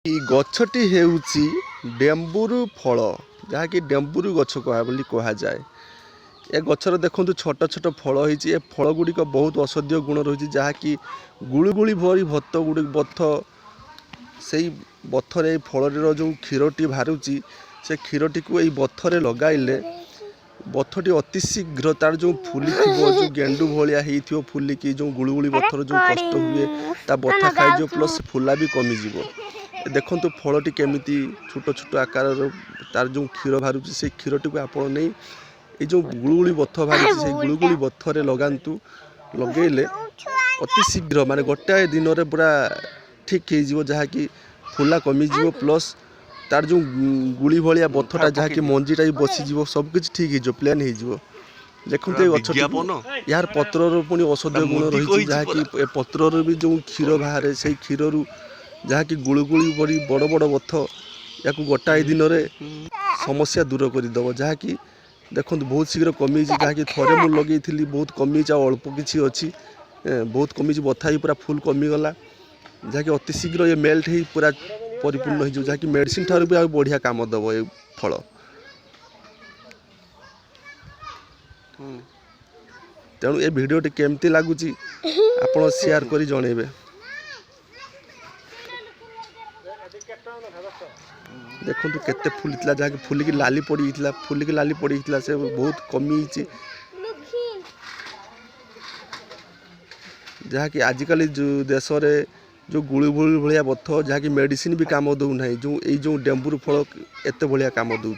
गछटी हेउची डेम्बुरु फल जहाँकि डेम्बुरु गछ बोली कहुए। ए गचर देखु छोट छोट फल होती। फल गुड़िक बहुत औषधीय गुण रही जहाँकि गुली गुली भरी भत्त गुड़ बथ से बथरे फल जो क्षीरटी बाहर से क्षीरटी को यही बथरे लगाइले बथटी अति शीघ्र तार जो फुली जो गेंडू भाया फुलिकी जो गुड़गुड़ी बथर जो कष्ट हुए ता बथा खाई प्लस फुला भी कमिज। देखो फलटी केमिति छोट छोट आकार तार जो क्षीर बाहर से क्षीरटी को आपण नहीं ये जो गुड़गुड़ी बथ बाहर से गुड़गुड़ी बथरे लगातु लगेले अति शीघ्र माने गोटाए दिन में पूरा ठीक हो जहाँकि फुला कमिज प्लस तार जो गुली भाया बथटा जहाँकि मंजीटा भी बसीज सबकि ठीक हो प्लेन हो। देखो गछटी यार पत्र पुणी औषधीय गुण रही जहाँकि पत्र भी जो क्षीर बाहर से क्षीर जहाँकि गुड़गुड़ी बड़ी बड़ बड़ बथ या गोटाए दिन में समस्या दूर करदेव जहाँकि देखो बहुत शीघ्र कमी जहाँकि थरे मुझे लगे बहुत कमी अल्प किसी अच्छी बहुत कमी बथा भी पूरा फुल कमीगला जहाँकि अति शीघ्र ये मेल्ट हो पूरा परिपूर्ण हो जहाँकि मेडिसिन ठार भी बढ़िया काम दब ये फल। तेणु ये भिडियोटी केमती लगुच आप शेयर कर जनइबे। देखो केते फुली जहाँकि फुलिकी लाली पड़ी से बहुत कमी जहाँकि आजिकल जो देश में जो गुड़ी भाया बथ जहाँकि मेडिसिन भी काम दौना जो डेम्बुरु फल एत भाया काम दौर।